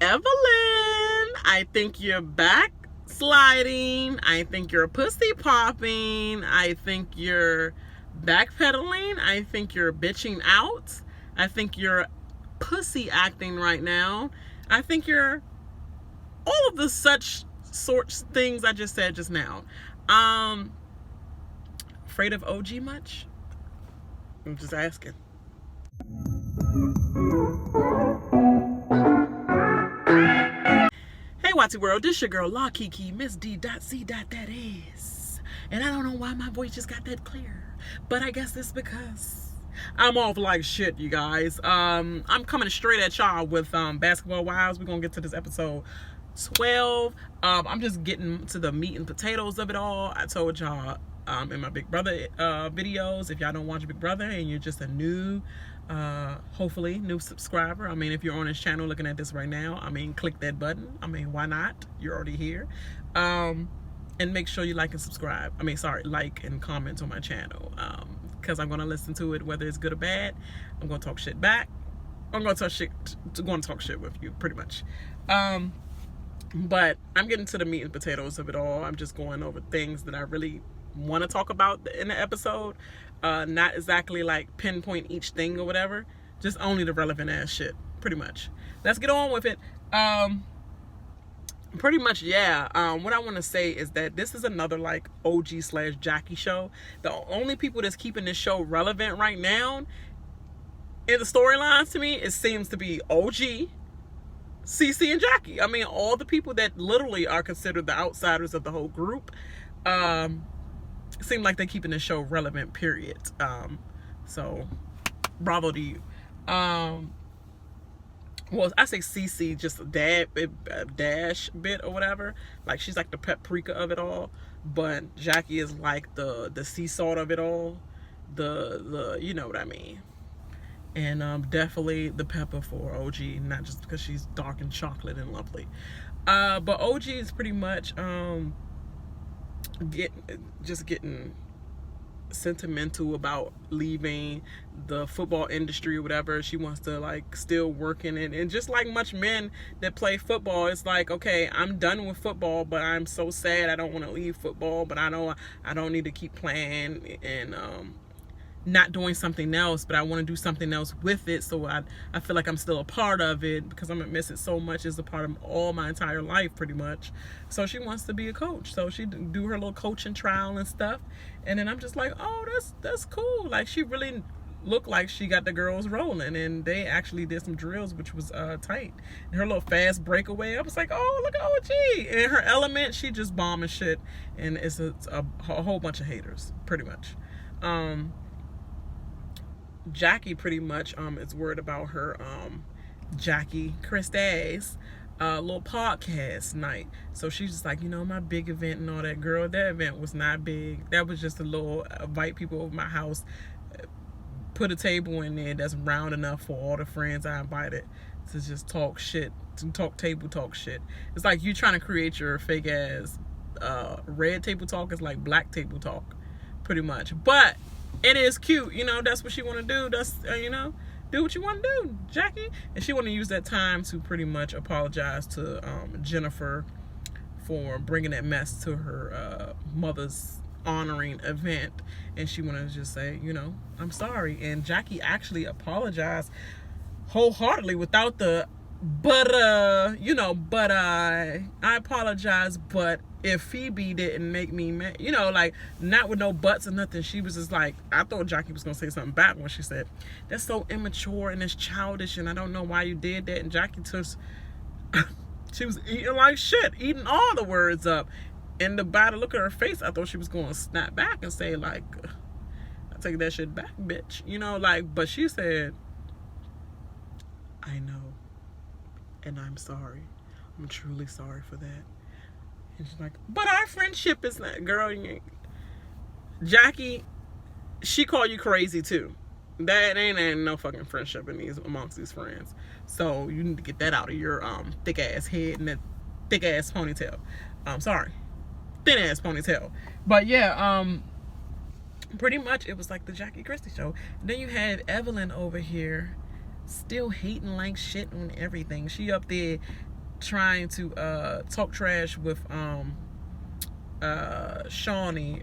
Evelyn, I think you're backsliding. I think you're pussy popping. I think you're backpedaling. I think you're bitching out. I think you're pussy acting right now. I think you're all of the such sorts things I just said just now. Afraid of OG much? I'm just asking. Hey Watsy World, this your girl La Kiki, Miss D.C. That is. And I don't know why my voice just got that clear, but I guess it's because I'm off like shit, you guys. I'm coming straight at y'all with Basketball Wives. We're gonna get to this episode 12. I'm just getting to the meat and potatoes of it all. I told y'all in my Big Brother videos, if y'all don't watch Big Brother and you're just a new hopefully new subscriber, I mean, if you're on this channel looking at this right now, I mean, click that button. I mean, why not? You're already here. And make sure you like and subscribe. I mean, sorry, like and comment on my channel, because I'm gonna listen to it whether it's good or bad. I'm gonna talk shit back. I'm gonna talk shit with you, pretty much. But I'm getting to the meat and potatoes of it all. I'm just going over things that I really want to talk about in the episode. Not exactly like pinpoint each thing or whatever. Just only the relevant ass shit, pretty much. Let's get on with it. Pretty much, yeah. What I want to say is that this is another like OG/Jackie show. The only people that's keeping this show relevant right now in the storylines to me, it seems to be OG, CC, and Jackie. I mean, all the people that literally are considered the outsiders of the whole group seem like they're keeping the show relevant, period. So bravo to you. Well, I say CC just a dash bit or whatever. Like, she's like the paprika of it all, but Jackie is like the sea salt of it all. The you know what I mean. And definitely the pepper for OG, not just because she's dark and chocolate and lovely. But OG is pretty much getting sentimental about leaving the football industry or whatever. She wants to like still work in it, and just like much men that play football, it's like, okay, I'm done with football, but I'm so sad I don't want to leave football, but I know I don't need to keep playing and not doing something else, but I want to do something else with it, so I feel like I'm still a part of it because I'm gonna miss it so much. It's a part of all my entire life, pretty much. So she wants to be a coach, so she do her little coaching trial and stuff, and then I'm just like, oh, that's cool. Like, she really looked like she got the girls rolling, and they actually did some drills, which was tight. And her little fast breakaway, I was like, oh, look at OG. And her element, she just bombing shit, and it's a whole bunch of haters, pretty much. Jackie pretty much is worried about her Jackie Christie's little podcast night. So she's just like, my big event and all that. Girl, that event was not big. That was just a little invite people over my house, put a table in there that's round enough for all the friends I invited to just talk shit, to talk table talk shit. It's like you trying to create your fake ass red table talk. It's like black table talk, pretty much. But it is cute, that's what she want to do. That's, do what you want to do, Jackie. And she want to use that time to pretty much apologize to Jennifer for bringing that mess to her mother's honoring event. And she want to just say, I'm sorry. And Jackie actually apologized wholeheartedly without the, but I apologize, but if Phoebe didn't make me mad, like, not with no buts or nothing. She was just like, I thought Jackie was gonna say something back when she said, that's so immature and it's childish and I don't know why you did that. And Jackie just she was eating like shit, eating all the words up. And by the look at her face, I thought she was gonna snap back and say like, I take that shit back, bitch. But she said, I know, and I'm sorry. I'm truly sorry for that. And she's like, but our friendship is not, girl. Jackie, she called you crazy too. That ain't no fucking friendship amongst these friends. So you need to get that out of your thick ass head and that thick ass ponytail. Sorry, thin ass ponytail. But yeah, pretty much it was like the Jackie Christie show. And then you had Evelyn over here, still hating like shit on everything. She up there trying to talk trash with Shaunie,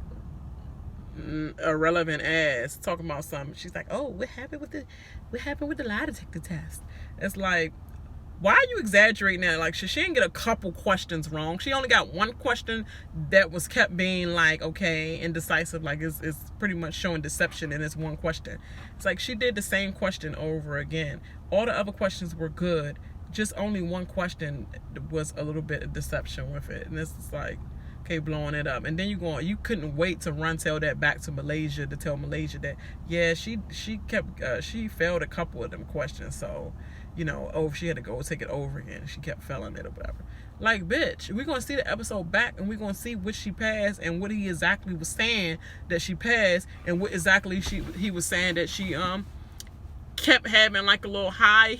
irrelevant ass, talking about something. She's like, oh, what happened with the lie detector test? It's like, why are you exaggerating that? Like, she didn't get a couple questions wrong. She only got one question that was kept being like, okay, indecisive. Like, it's pretty much showing deception in this one question. It's like she did the same question over again. All the other questions were good. Just only one question was a little bit of deception with it. And this is like, okay, blowing it up. And then you couldn't wait to tell that back to Malaysia, to tell Malaysia that, yeah, she failed a couple of them questions. So, you know, oh, she had to go take it over again. She kept failing it or whatever. Like, bitch, we're going to see the episode back and we're going to see what she passed and what he exactly was saying that she passed and what exactly he was saying that she kept having like a little high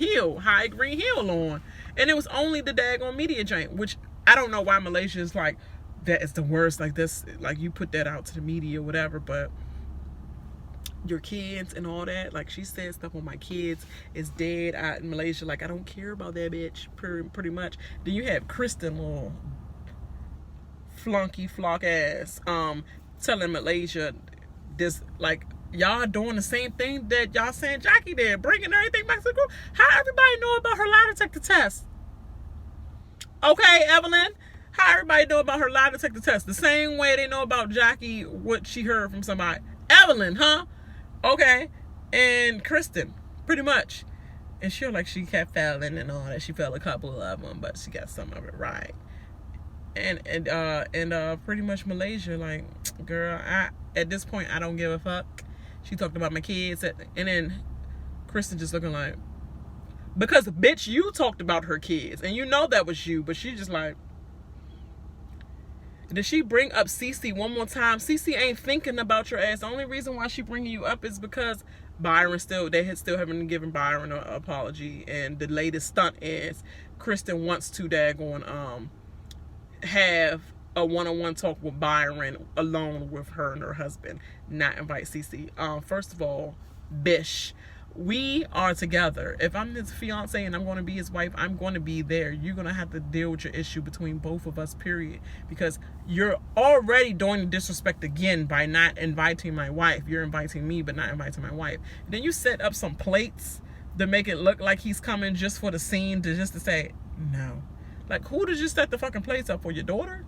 green heel on. And it was only the daggone media joint, which I don't know why Malaysia is like, that is the worst. Like, this, like, you put that out to the media or whatever, but your kids and all that, like, she said stuff on my kids is dead out in Malaysia. Like, I don't care about that bitch, pretty much. Then you have Kristen, little flunky flock ass, telling Malaysia this, like, y'all doing the same thing that y'all saying Jackie did, bringing everything back to the group. How everybody know about her lie detector test? Okay, Evelyn, how everybody know about her lie detector test? The same way they know about Jackie, what she heard from somebody. Evelyn, huh? Okay. And Kristen, pretty much. And she like she kept failing and all that. She failed a couple of them, but she got some of it right. And pretty much Malaysia, like, girl, at this point I don't give a fuck. She talked about my kids, and then Kristen just looking like, because bitch, you talked about her kids and you know that was you, but she just like, did she bring up Cece one more time? Cece ain't thinking about your ass. The only reason why she bringing you up is because they haven't given Byron an apology, and the latest stunt is Kristen wants to daggone have a one-on-one talk with Byron alone with her and her husband, not invite Cece. First of all, bish, we are together. If I'm his fiance and I'm going to be his wife, I'm going to be there. You're going to have to deal with your issue between both of us, period. Because you're already doing the disrespect again by not inviting my wife. You're inviting me, but not inviting my wife. And then you set up some plates to make it look like he's coming just for the scene, just to say, no. Like, who did you set the fucking plates up for? Your daughter?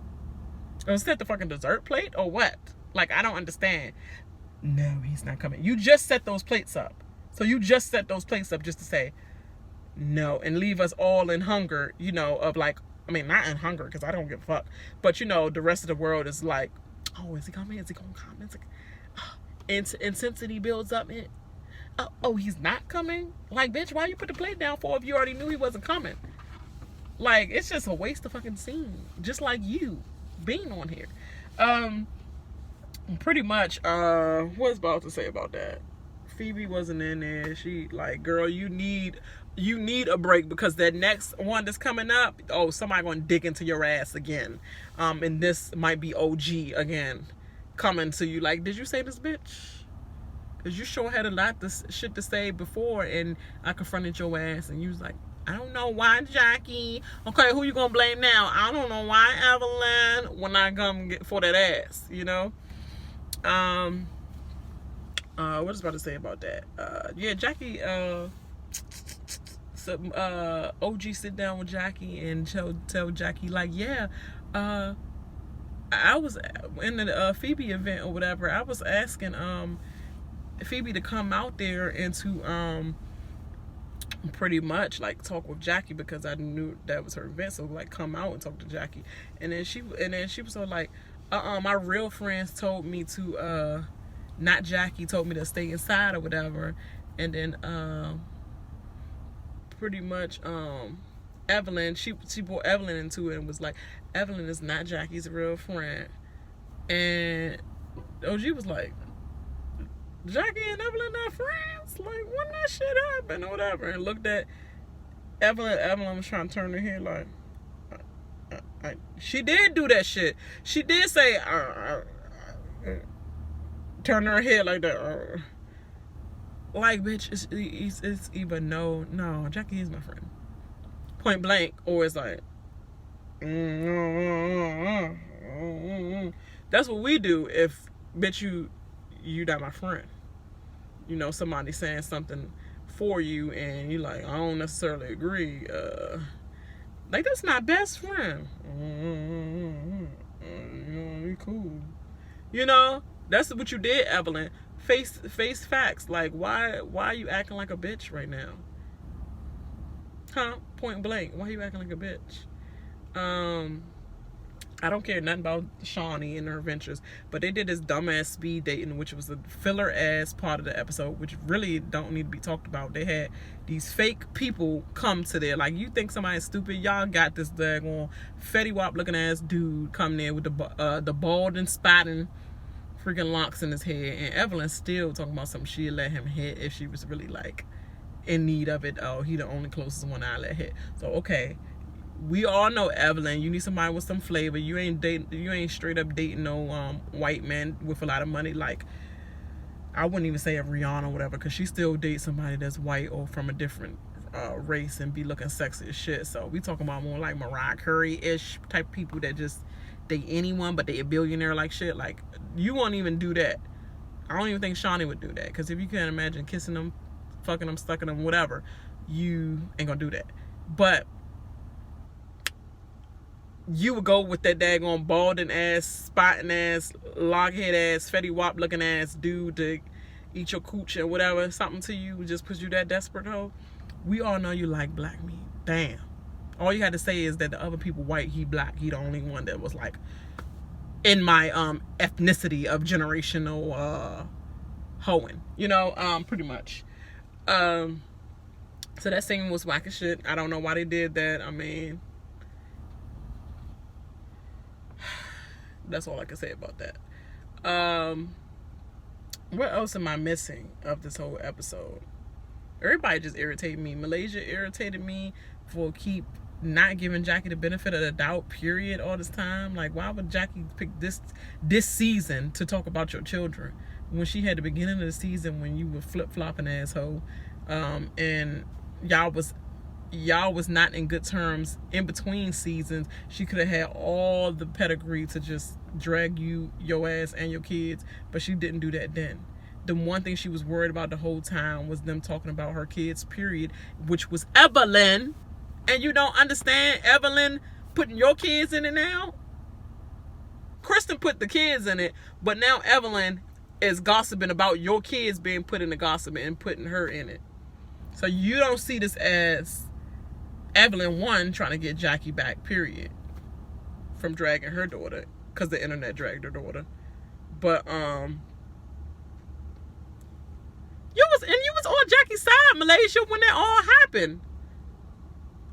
Or set the fucking dessert plate? Or what? Like, I don't understand. No, he's not coming. You just set those plates up. So you just set those plates up just to say no and leave us all in hunger, you know, of like, I mean, not in hunger because I don't give a fuck, but you know, the rest of the world is like, oh, is he coming? Is he going to come? It's like, intensity builds up. Oh, he's not coming? Like, bitch, why you put the plate down for if you already knew he wasn't coming? Like, it's just a waste of fucking scene, just like you being on here. Pretty much, what's about to say about that? Phoebe wasn't in there. She like, girl, you need a break because that next one that's coming up, oh, somebody gonna dig into your ass again. And this might be OG again coming to you like, did you say this, bitch? Because you sure had a lot of shit to say before, and I confronted your ass and you was like, I don't know why, Jackie. Okay, who you gonna blame now? I don't know why, Evelyn, when I come get for that ass, you know? What was I about to say about that? Yeah, Jackie, OG sit down with Jackie and tell Jackie like, yeah, I was in the Phoebe event or whatever. I was asking Phoebe to come out there and to pretty much like talk with Jackie because I knew that was her event. So like, come out and talk to Jackie. And then she was so like, my real friends told me to not Jackie, told me to stay inside or whatever. And then pretty much Evelyn, she brought Evelyn into it and was like, Evelyn is not Jackie's real friend. And OG was like, Jackie and Evelyn not friends? Like, when that shit happened or whatever. And looked at Evelyn. Evelyn was trying to turn her head like, she did do that shit. She did say, turn her head like that. Like, bitch, it's either no, Jackie is my friend. Point blank. Or it's like, That's what we do if, bitch, you not my friend. You know, somebody saying something for you and you like, I don't necessarily agree. Like, that's not best friend. We cool. You know, that's what you did, Evelyn. Face facts. Like, why are you acting like a bitch right now? Huh? Point blank. Why are you acting like a bitch? I don't care nothing about Shaunie and her adventures, but they did this dumbass speed dating, which was a filler ass part of the episode, which really don't need to be talked about. They had these fake people come to there. Like, you think somebody's stupid? Y'all got this daggone Fetty Wap looking ass dude coming in with the bald and spotting freaking locks in his head, and Evelyn's still talking about something she'd let him hit if she was really like in need of it. Oh, he the only closest one I let hit. So okay. We all know, Evelyn, you need somebody with some flavor. You ain't straight up dating no white man with a lot of money. Like, I wouldn't even say a Rihanna or whatever, because she still dates somebody that's white or from a different race and be looking sexy as shit. So we talking about more like Mariah Curry-ish type people that just date anyone, but they a billionaire like shit. Like, you won't even do that. I don't even think Shaunie would do that, because if you can't imagine kissing them, fucking them, stucking them, whatever, you ain't gonna do that. But you would go with that daggone balding ass, spotting ass, loghead ass, Fetty Wap looking ass dude to eat your cooch or whatever, something to you, just because you that desperate hoe. We all know you like black meat. Damn. All you had to say is that the other people white, he black. He the only one that was like in my ethnicity of generational hoeing. You know, pretty much. So that scene was whack as shit. I don't know why they did that. I mean, that's all I can say about that. What else am I missing of this whole episode? Everybody just irritated me. Malaysia irritated me for keep not giving Jackie the benefit of the doubt, period, all this time. Like, why would Jackie pick this season to talk about your children when she had the beginning of the season when you were flip-flopping asshole, and y'all was not in good terms in between seasons. She could have had all the pedigree to just drag your ass and your kids, but she didn't do that then. The one thing she was worried about the whole time was them talking about her kids, period, which was Evelyn. And you don't understand Evelyn putting your kids in it now? Kristen put the kids in it, but now Evelyn is gossiping about your kids being put in the gossip and putting her in it. So you don't see this as Evelyn, one, trying to get Jackie back, period, from dragging her daughter, because the internet dragged her daughter. But you was on Jackie's side, Malaysia, when that all happened.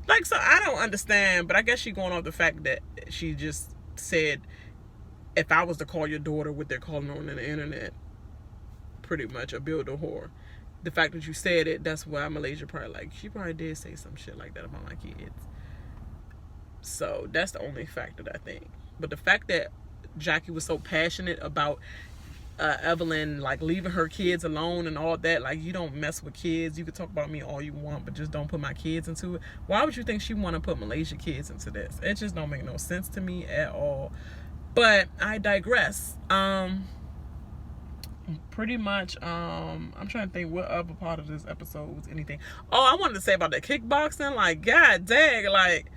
Like, so I don't understand, but I guess she going off the fact that she just said, if I was to call your daughter what they're calling on the internet, pretty much a builder whore. The fact that you said it, that's why Malaysia probably like, she probably did say some shit like that about my kids. So that's the only factor that I think. But the fact that Jackie was so passionate about Evelyn, like, leaving her kids alone and all that, like, you don't mess with kids. You can talk about me all you want, but just don't put my kids into it. Why would you think she want to put Malaysia kids into this? It just don't make no sense to me at all. But I digress. Pretty much, I'm trying to think what other part of this episode was anything. Oh, I wanted to say about the kickboxing. Like, god dang, like,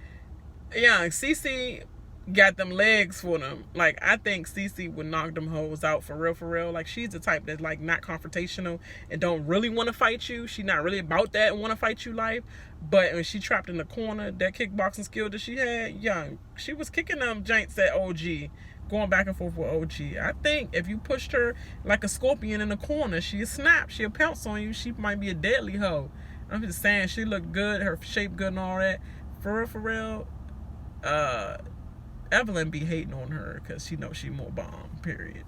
yeah, Cece got them legs for them. Like, I think Cece would knock them hoes out for real. Like, she's the type that's like not confrontational and don't really want to fight you. She not really about that and want to fight you life. But when she trapped in the corner, that kickboxing skill that she had, young, she was kicking them joints at OG, going back and forth with OG. I think if you pushed her like a scorpion in the corner, she'll snap, she'll pounce on you. She might be a deadly hoe. I'm just saying, she looked good, her shape good and all that. For real, Evelyn be hating on her because she knows she more bomb, period.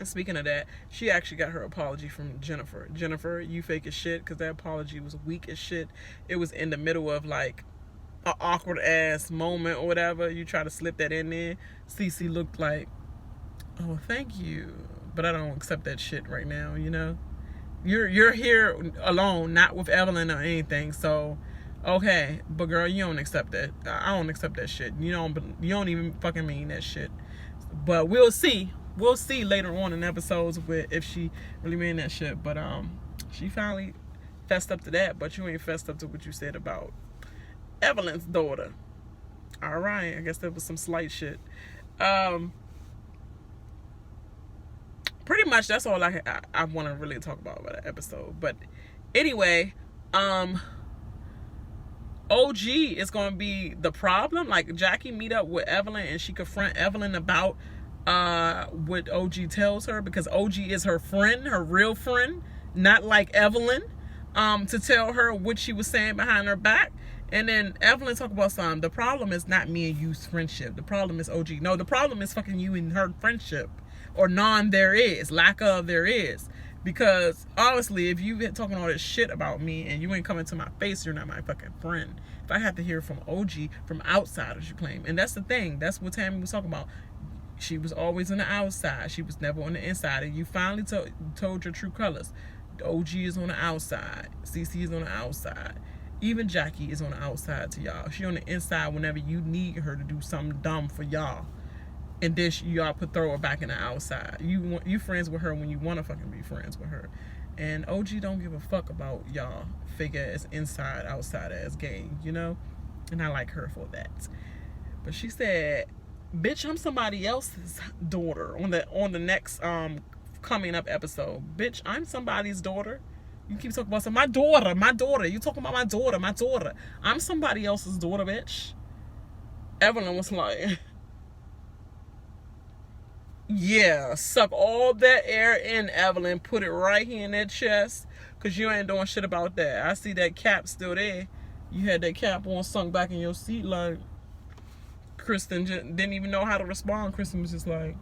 Speaking of that, she actually got her apology from Jennifer. Jennifer, you fake as shit, because that apology was weak as shit. It was in the middle of like an awkward ass moment or whatever. You try to slip that in there. Cece looked like, oh, thank you, but I don't accept that shit right now, you know? You're here alone, not with Evelyn or anything, so Okay, but girl, you don't accept that. I don't accept that shit. You don't even fucking mean that shit. But we'll see. We'll see later on in episodes with if she really mean that shit. But she finally fessed up to that. But you ain't fessed up to what you said about Evelyn's daughter. All right, I guess that was some slight shit. Pretty much that's all I want to really talk about that episode. But anyway, OG is going to be the problem. Like, Jackie meet up with Evelyn and she confront Evelyn about what OG tells her, because OG is her friend, her real friend, not like Evelyn, to tell her what she was saying behind her back. And then Evelyn talk about something. The problem is not me and you's friendship. The problem is OG. No, the problem is fucking you and her friendship. Or there is. Lack of there is. Because honestly, if you been talking all this shit about me and you ain't coming to my face, you're not my fucking friend. If I have to hear from OG, from outsiders, you claim. And that's the thing. That's what Tammy was talking about. She was always on the outside. She was never on the inside. And you finally told your true colors. OG is on the outside. CC is on the outside. Even Jackie is on the outside to y'all. She on the inside whenever you need her to do something dumb for y'all. And then y'all could throw her back in the outside. You friends with her when you want to fucking be friends with her. And OG don't give a fuck about y'all fake ass inside, outside ass game, you know? And I like her for that. But she said, bitch, I'm somebody else's daughter on the next coming up episode. Bitch, I'm somebody's daughter. You keep talking about my daughter. You talking about my daughter. I'm somebody else's daughter, bitch. Evelyn was like, yeah, suck all that air in, Evelyn. Put it right here in that chest, because you ain't doing shit about that. I see that cap still there. You had that cap on sunk back in your seat like Kristen didn't even know how to respond. Kristen was just like,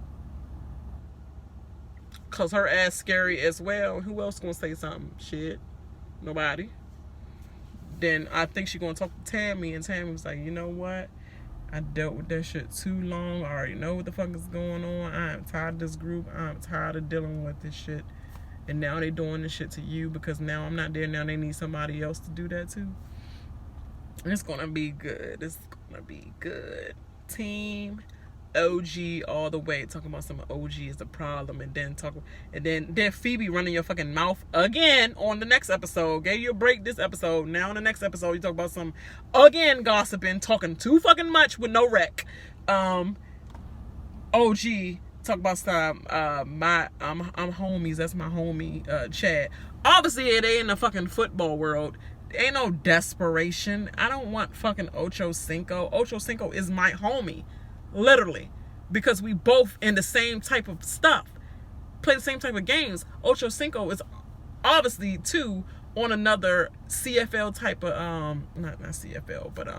because her ass scary as well. Who else gonna say something? Shit. Nobody. Then I think she gonna talk to Tammy, and Tammy was like, you know what? I dealt with that shit too long. I already know what the fuck is going on. I am tired of this group. I'm tired of dealing with this shit. And now they doing this shit to you because now I'm not there. Now they need somebody else to do that too. It's gonna be good. It's gonna be good. Team OG all the way. Talking about some OG is the problem, and then Phoebe running your fucking mouth again on the next episode. Gave you a break this episode. Now in the next episode you talk about some again gossiping, talking too fucking much with no rec. OG talk about some I'm homies. That's my homie Chad. Obviously they in the fucking football world. Ain't no desperation. I don't want fucking Ocho Cinco. Ocho Cinco is my homie. Literally. Because we both in the same type of stuff. Play the same type of games. Ocho Cinco is obviously too on another CFL type of not CFL, but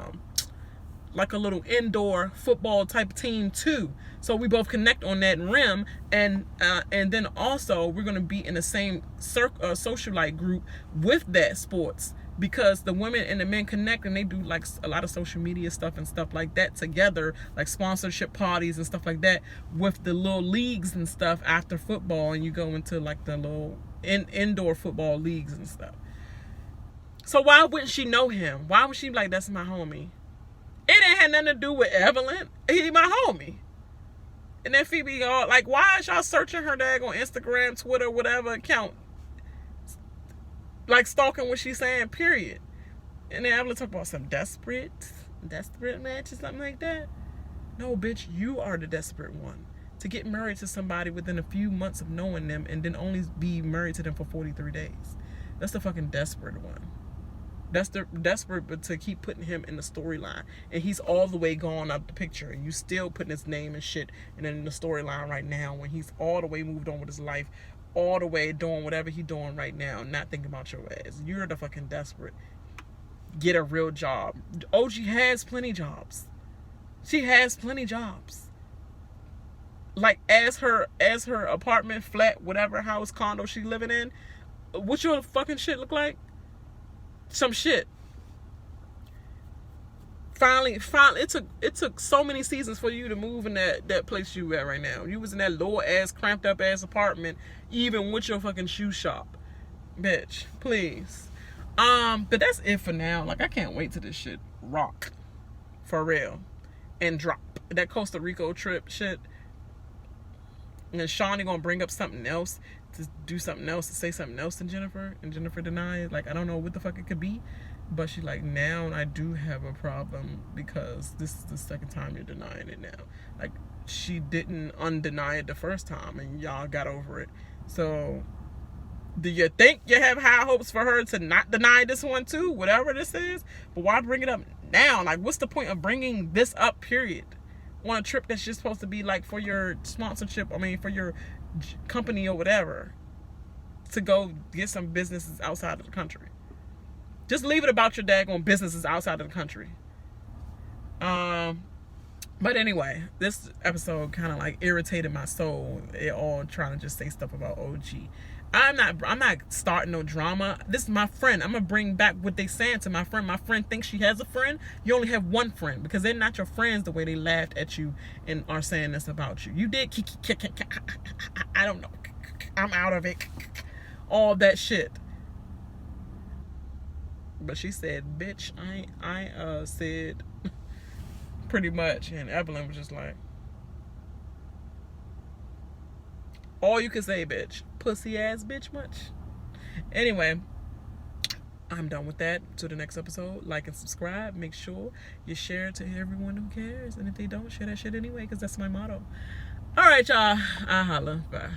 like a little indoor football type team too. So we both connect on that rim, and then also we're gonna be in the same socialite group with that sports. Because the women and the men connect, and they do like a lot of social media stuff and stuff like that together, like sponsorship parties and stuff like that with the little leagues and stuff after football, and you go into like the little indoor football leagues and stuff. So why wouldn't she know him? Why would she be like, that's my homie? It ain't had nothing to do with Evelyn. He my homie. And then Phoebe all like, why is y'all searching her dag on Instagram, Twitter, whatever account? Like stalking what she's saying, period. And then Evelyn talk about some desperate match or something like that. No, bitch, you are the desperate one. To get married to somebody within a few months of knowing them and then only be married to them for 43 days. That's the fucking desperate one. That's the desperate, but to keep putting him in the storyline. And he's all the way gone out the picture. And you still putting his name and shit in the storyline right now when he's all the way moved on with his life. All the way doing whatever he doing right now, not thinking about your ass. You're the fucking desperate. Get a real job. OG has plenty jobs. She has plenty jobs. Like as her apartment, flat, whatever house, condo she living in, what your fucking shit look like? Some shit. Finally, it took so many seasons for you to move in that place you at right now. You was in that low ass, cramped up ass apartment, even with your fucking shoe shop. Bitch, please. But that's it for now. Like, I can't wait till this shit rock. For real. And drop. That Costa Rica trip shit. And then Shaunie gonna bring up something else, to do something else, to say something else to Jennifer, and Jennifer denied. Like, I don't know what the fuck it could be, but she like, now I do have a problem because this is the second time you're denying it now. Like, she didn't undeny it the first time, and y'all got over it. So, do you think you have high hopes for her to not deny this one too, whatever this is? But why bring it up now? Like, what's the point of bringing this up, period? On a trip that's just supposed to be like for your sponsorship, for your company or whatever, to go get some businesses outside of the country. Just leave it about your daggone businesses outside of the country. But anyway, this episode kind of like irritated my soul. It all trying to just say stuff about OG. I'm not starting no drama. This is my friend. I'm gonna bring back what they saying to my friend. My friend thinks she has a friend. You only have one friend, because they're not your friends the way they laughed at you and are saying this about you. You did I don't know. I'm out of it. All that shit. But she said, bitch, I said pretty much, and Evelyn was just like, all you can say, bitch. Pussy ass bitch much. Anyway, I'm done with that. To the next episode, like and subscribe. Make sure you share it to everyone who cares. And if they don't, share that shit anyway, because that's my motto. All right, y'all. I'll holla. Bye.